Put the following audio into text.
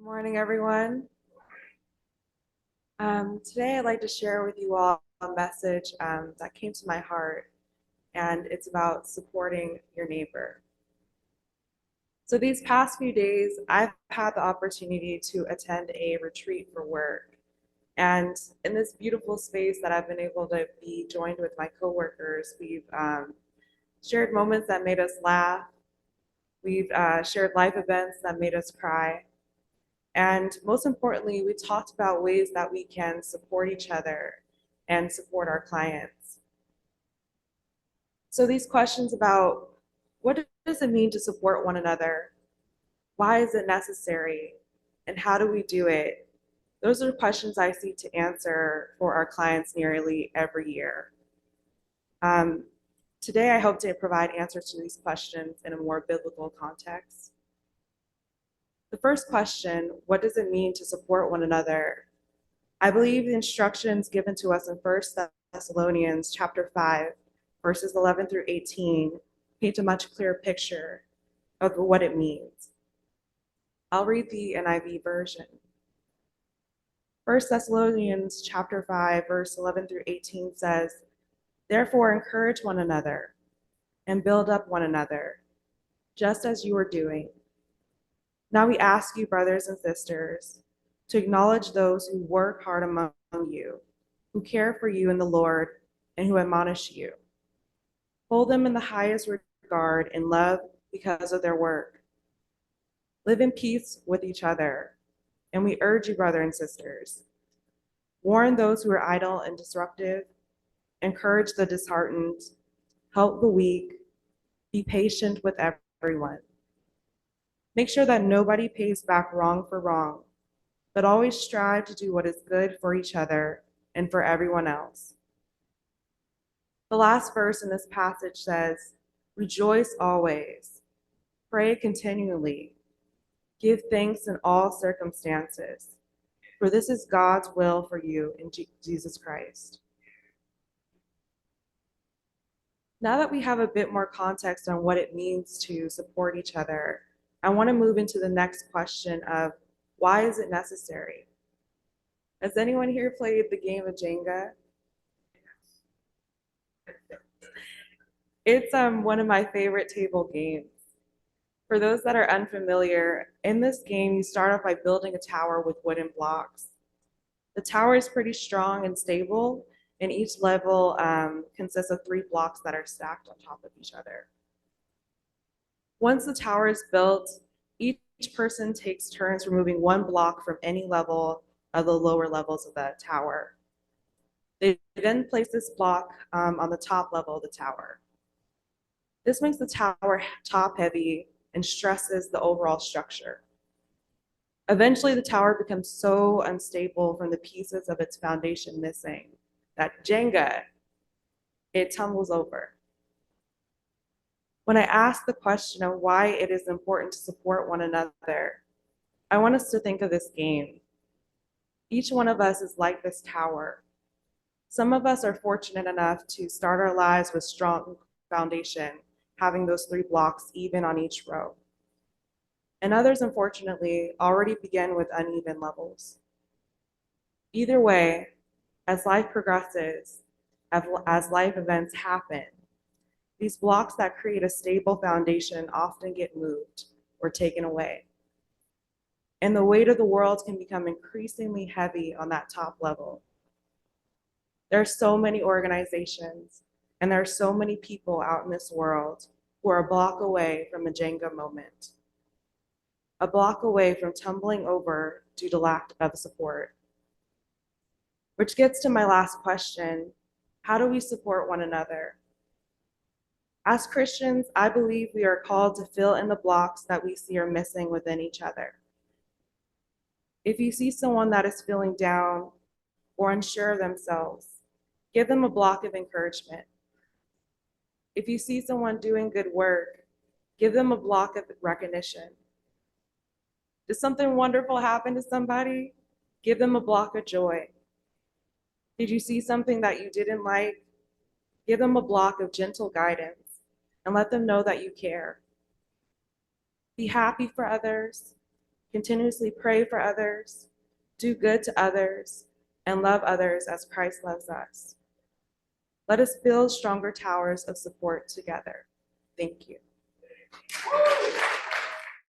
Good morning, everyone. Today, I'd like to share with you all a message that came to my heart, and it's about supporting your neighbor. So, these past few days, I've had the opportunity to attend a retreat for work. And in this beautiful space that I've been able to be joined with my coworkers, we've shared moments that made us laugh. We've shared life events that made us cry. And most importantly, we talked about ways that we can support each other and support our clients. So these questions about what does it mean to support one another? Why is it necessary? And how do we do it? Those are questions I seek to answer for our clients nearly every year. Um, Today, I hope to provide answers to these questions in a more biblical context. The first question, what does it mean to support one another? I believe the instructions given to us in 1 Thessalonians chapter 5, verses 11 through 18, paint a much clearer picture of what it means. I'll read the NIV version. 1 Thessalonians chapter 5, verse 11 through 18 says, "Therefore encourage one another and build up one another, just as you are doing. Now we ask you, brothers and sisters, to acknowledge those who work hard among you, who care for you in the Lord, and who admonish you. Hold them in the highest regard and love because of their work. Live in peace with each other, and we urge you, brothers and sisters, warn those who are idle and disruptive, encourage the disheartened, help the weak, be patient with everyone. Make sure that nobody pays back wrong for wrong, but always strive to do what is good for each other and for everyone else." The last verse in this passage says, "Rejoice always, pray continually, give thanks in all circumstances, for this is God's will for you in Jesus Christ." Now that we have a bit more context on what it means to support each other, I want to move into the next question of why is it necessary? Has anyone here played the game of Jenga? It's one of my favorite table games. For those that are unfamiliar, in this game, you start off by building a tower with wooden blocks. The tower is pretty strong and stable, and each level consists of 3 blocks that are stacked on top of each other. Once the tower is built, each person takes turns removing 1 block from any level of the lower levels of the tower. They then place this block on the top level of the tower. This makes the tower top heavy and stresses the overall structure. Eventually, the tower becomes so unstable from the pieces of its foundation missing that Jenga, it tumbles over. When I ask the question of why it is important to support one another, I want us to think of this game. Each one of us is like this tower. Some of us are fortunate enough to start our lives with strong foundation, having those 3 blocks even on each row. And others, unfortunately, already begin with uneven levels. Either way, as life progresses, as life events happen, these blocks that create a stable foundation often get moved or taken away. And the weight of the world can become increasingly heavy on that top level. There are so many organizations and there are so many people out in this world who are a block away from a Jenga moment, a block away from tumbling over due to lack of support. Which gets to my last question, how do we support one another? As Christians, I believe we are called to fill in the blocks that we see are missing within each other. If you see someone that is feeling down or unsure of themselves, give them a block of encouragement. If you see someone doing good work, give them a block of recognition. Did something wonderful happen to somebody? Give them a block of joy. Did you see something that you didn't like? Give them a block of gentle guidance and let them know that you care. Be happy for others, continuously pray for others, do good to others, and love others as Christ loves us. Let us build stronger towers of support together. Thank you.